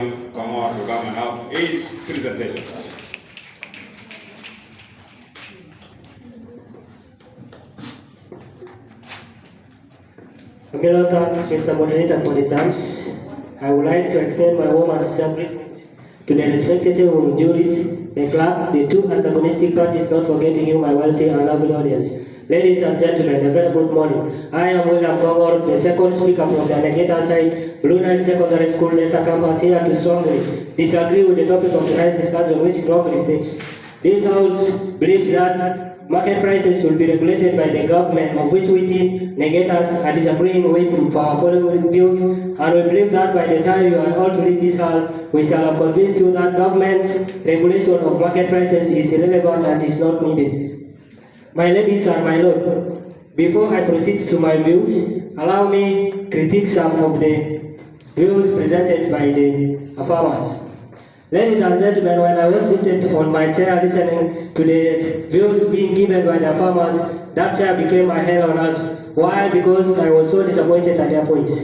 come on to come and have his presentation. Many thanks, Mr. Moderator, for the chance. I would like to extend my warm and sincere greetings to the respected juries, the clerk, the two antagonistic parties, not forgetting you, my wealthy and lovely audience. Ladies and gentlemen, a very good morning. I am William Kongor, the second speaker from the Negator side, Blue Nile Secondary School Delta Campus, here to strongly disagree with the topic of tonight's discussion, which strongly states this House believes that market prices will be regulated by the government, of which we team negators are disagreeing with for our following views, and we believe that by the time you are all to leave this hall, we shall have convinced you that government's regulation of market prices is irrelevant and is not needed. My ladies and my lord, before I proceed to my views, allow me to critique some of the views presented by the farmers. Ladies and gentlemen, when I was seated on my chair listening to the views being given by the farmers, that chair became my hell on earth. Why? Because I was so disappointed at their points.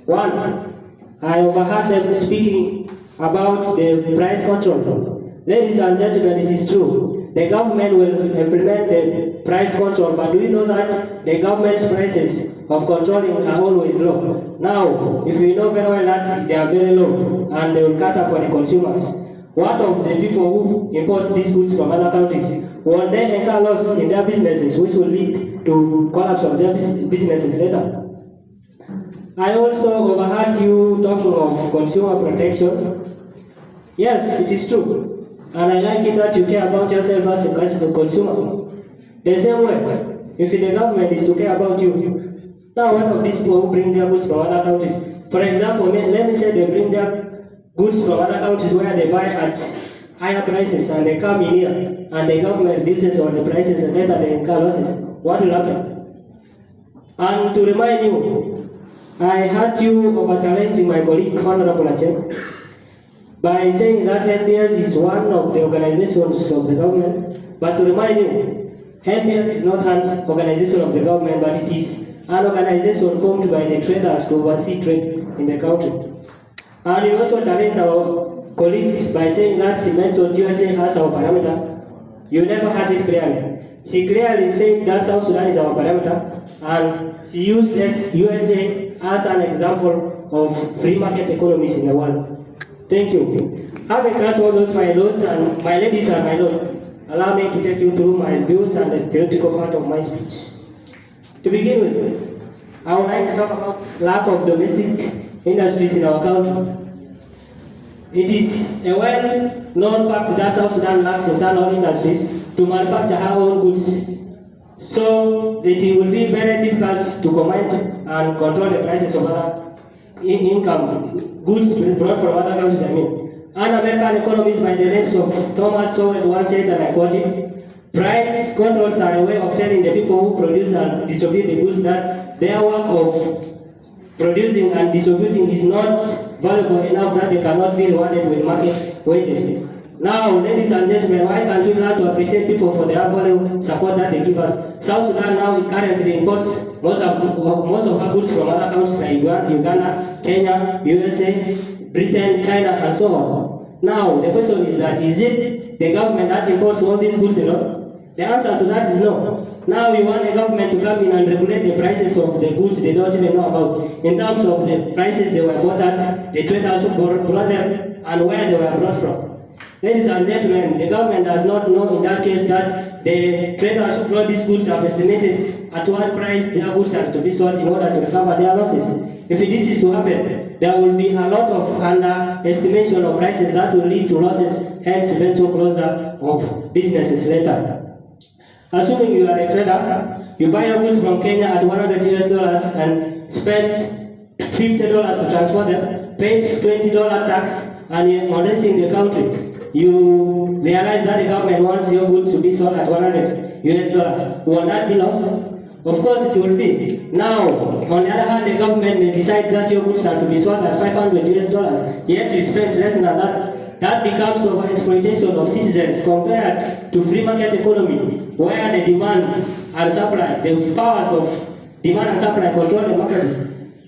One, I overheard them speaking about the price control. Ladies and gentlemen, it is true. The government will implement the price control, but do you know that the government's prices of controlling are always low? Now, if we know very well that they are very low and they will cater for the consumers, what of the people who import these goods from other countries? Will they incur loss in their businesses, which will lead to collapse of their businesses later? I also overheard you talking of consumer protection. Yes, it is true. And I like it that you care about yourself as a consumer. The same way, if the government is to care about you, now what of these people who bring their goods from other countries? For example, let me say they bring their goods from other countries where they buy at higher prices and they come in here and the government reduces on the prices and later they incur losses. What will happen? And to remind you, I heard you over challenging my colleague, Honorable Achet, by saying that NBS is one of the organizations of the government. But to remind you, NBS is not an organization of the government, but it is an organization formed by the traders to oversee trade in the country. And we also challenged our colleagues by saying that she mentioned USA as our parameter. You never heard it clearly. She clearly said that South Sudan is our parameter, and she used USA as an example of free market economies in the world. Thank you. Having asked all those my lords and my ladies and my lord, allow me to take you through my views and the theoretical part of my speech. To begin with, I would like to talk about lack of domestic industries in our country. It is a well-known fact that South Sudan lacks internal industries to manufacture our own goods. So it will be very difficult to command and control the prices of other incomes, goods brought from other countries, An American economist by the name of Thomas Sowell once said, and I quote it, price controls are a way of telling the people who produce and distribute the goods that their work of producing and distributing is not valuable enough that they cannot be rewarded with market wages. Now, ladies and gentlemen, why can't we learn to appreciate people for their value support that they give us? South Sudan now currently imports most of our goods from other countries like Uganda, Kenya, USA, Britain, China, and so on. Now, the question is that, is it the government that imports all these goods, The answer to that is no. Now we want the government to come in and regulate the prices of the goods they don't even know about. In terms of the prices they were bought at, the traders who brought them, and where they were brought from. Ladies and gentlemen, the government does not know in that case that the traders who brought these goods have estimated at what price their goods are to be sold in order to recover their losses. If this is to happen, there will be a lot of underestimation of prices that will lead to losses, hence eventual closure of businesses later. Assuming you are a trader, you buy your goods from Kenya at $100 and spend $50 to transport them, paid $20 tax, and on reaching the country, you realize that the government wants your goods to be sold at $100. Will that be lost? Of course it will be. Now, on the other hand, the government may decide that your goods are to be sold at $500, yet you spend less than that. That becomes over-exploitation of citizens compared to free market economy, where the demand and supply, the powers of demand and supply control the markets.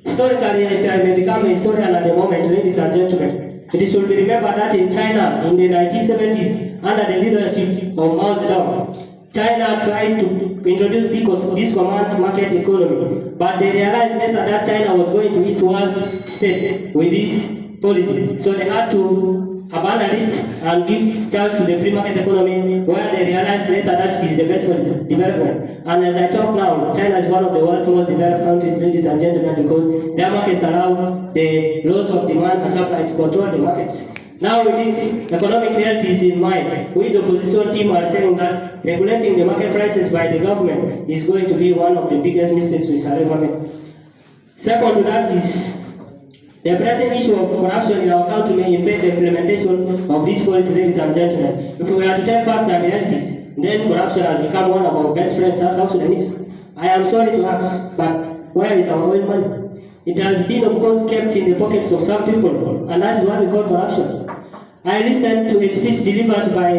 Historically, if I may become a historian at the moment, ladies and gentlemen, It should be remembered that in China, in the 1970s, under the leadership of Mao Zedong, China tried to introduce this command market economy, but they realized later that China was going to its worst state with this policy. So they had to abandon it and give chance to the free market economy, where they realized later that it is the best for development. And as I talk now, China is one of the world's most developed countries, ladies and gentlemen, because their markets allow the laws of demand and supply to control the markets. Now with these economic realities in mind, we the opposition team are saying that regulating the market prices by the government is going to be one of the biggest mistakes we shall ever make. Second to that is the present issue of corruption in our country may impede the implementation of this policy, ladies and gentlemen. If we are to tell facts and realities, then corruption has become one of our best friends as South Sudanese. I am sorry to ask, but where is our oil money? It has been, of course, kept in the pockets of some people, and that is what we call corruption. I listened to a speech delivered by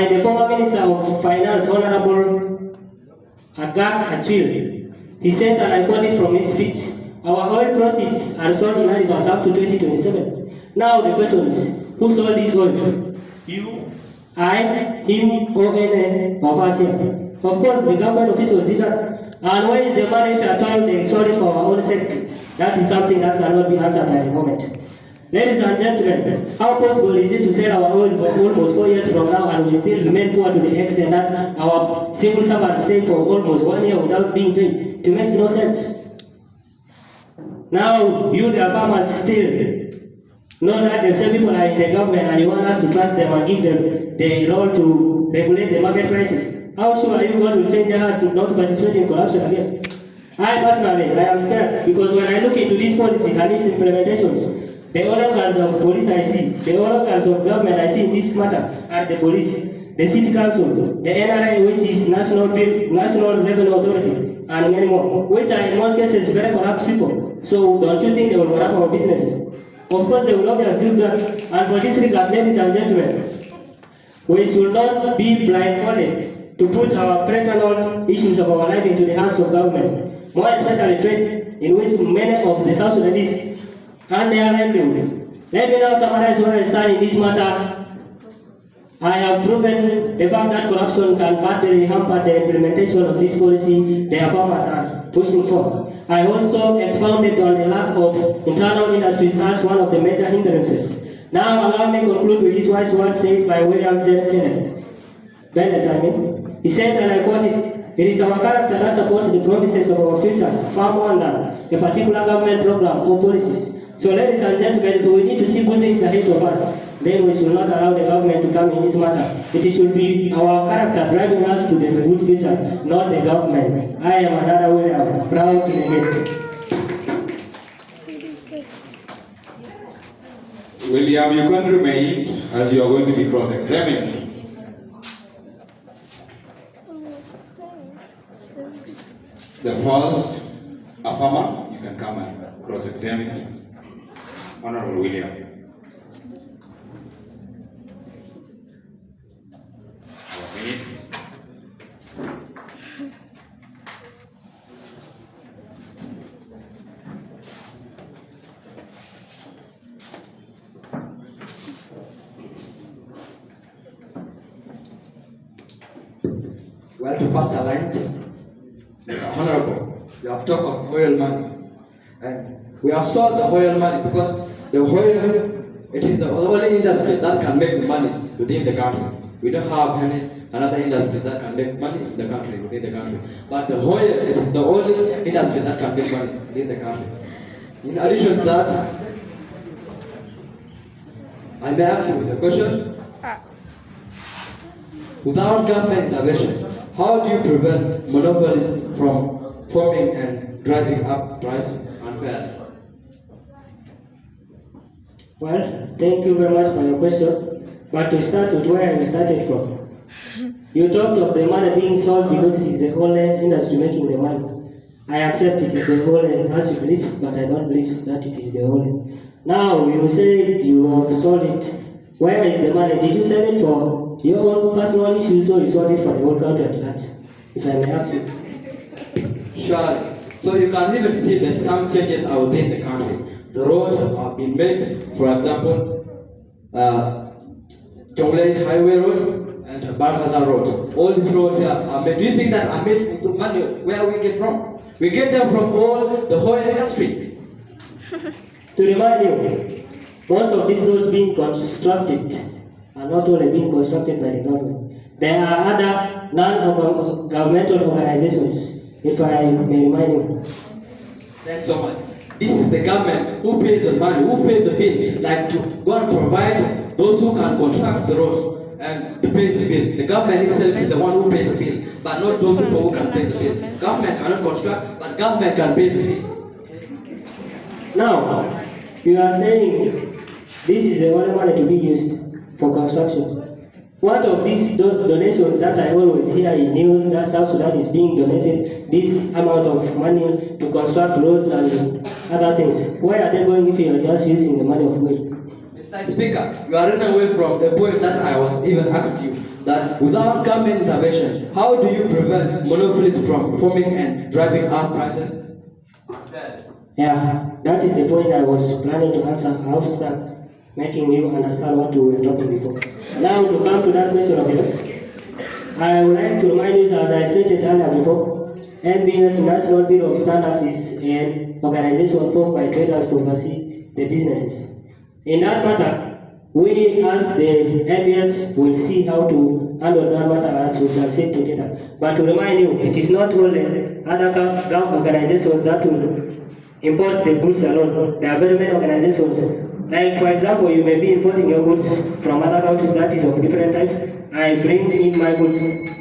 the former Minister of Finance, Honorable Agak Achil. He said, and I quote it from his speech, "Our oil proceeds are sold in advance up to 2027. Now the question is, who sold this oil? You, I, him, or any of us here? Of course, the government officials did that. And where is the money if you are told they sold it for our own sake? That is something that cannot be answered at the moment. Ladies and gentlemen, how possible is it to sell our oil for almost 4 years from now and we still remain poor to the extent that our civil servants stay for almost 1 year without being paid? It makes no sense. Now, you, the farmers, still know that the same people are in the government and you want us to trust them and give them the role to regulate the market prices. How sure are you God will change their hearts not to participate in corruption again? I personally, I am scared because when I look into this policy and its implementations, the organs of police I see, the organs of government I see in this matter are the police, the city council, the NRA, which is National Revenue Authority, and many more, which are in most cases very corrupt people. So don't you think they will corrupt our businesses? Of course they will obviously do that. And for this regard, ladies and gentlemen, we should not be blindfolded to put our personal issues of our life into the hands of government, more especially trade, in which many of the South Sudanese earn their livelihood. Let me now summarize where I stand in this matter. I have proven the fact that corruption can badly hamper the implementation of this policy the farmers are pushing for. I also expounded on the lack of internal industries as one of the major hindrances. Now allow me to conclude with this wise word said by William J. Bennett. He said, and I quote it, "It is our character that supports the promises of our future far more than a particular government program or policies." So ladies and gentlemen, if we need to see good things ahead of us, then we should not allow the government to come in this matter. It should be our character driving us to the good future, not the government. I am another William, proud to negate. William, you can remain as you are going to be cross-examined. The first, a farmer, you can come and cross-examine Honorable William. Well, to first align, Honorable, we have talked of oil money, and we have sold the oil money because the oil, it is the only industry that can make the money within the country. We don't have any another industry that can make money in the country, within the country. But the oil, it is the only industry that can make money within the country. In addition to that, I may ask you with a question. Without government intervention, how do you prevent monopolies from forming and driving up price unfairly? Well, thank you very much for your question. But to start with where we started from, you talked of the money being sold because it is the whole industry making the money. I accept it is the whole as you believe, but I don't believe that it is the whole. Now, you said you have sold it. Where is the money? Did you sell it for your own personal issues or you sold it for the whole country at large? If I may ask you. Sure. So you can even see that some changes are within the country. the roads have been made. For example, Jonglei Highway Road and Barkazar Road. All these roads here are made. Do you think that are made with the money where we get from? We get them from all the oil industry. To remind you, most of these roads being constructed are not only being constructed by the government. There are other non-governmental organizations, if I may remind you. Thanks so much. This is the government who pays the money, who pays the bill, like to go and provide those who can construct the roads and to pay the bill. The government itself is the one who pays the bill, but not those people who can pay the bill. Government cannot construct, but government can pay the bill. Now, you are saying this is the only money to be used for construction. What of these donations that I always hear in news that South Sudan is being donated this amount of money to construct roads and other things? Where are they going if you are just using the money of oil? Mr. Speaker, you are running away from the point that I was even asked you, that without government intervention, how do you prevent monopolies from forming and driving up prices? Yeah, that is the point I was planning to answer after making you understand what we were talking before. Now to come to that question of yours, I would like to remind you, as I stated earlier before, NBS, National Bureau of Standards, is an organization formed by traders to oversee the businesses. In that matter, we as the NBS will see how to handle that matter as we shall sit together. But to remind you, it is not only other government organizations that will import the goods alone. There are very many organizations. Like, for example, you may be importing your goods from other countries that is of different types. I bring in my goods.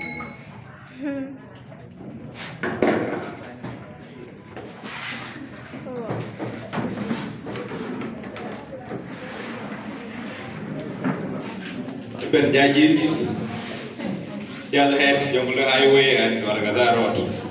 Judges, the other hand, Jonglei Highway and Barkazar Road.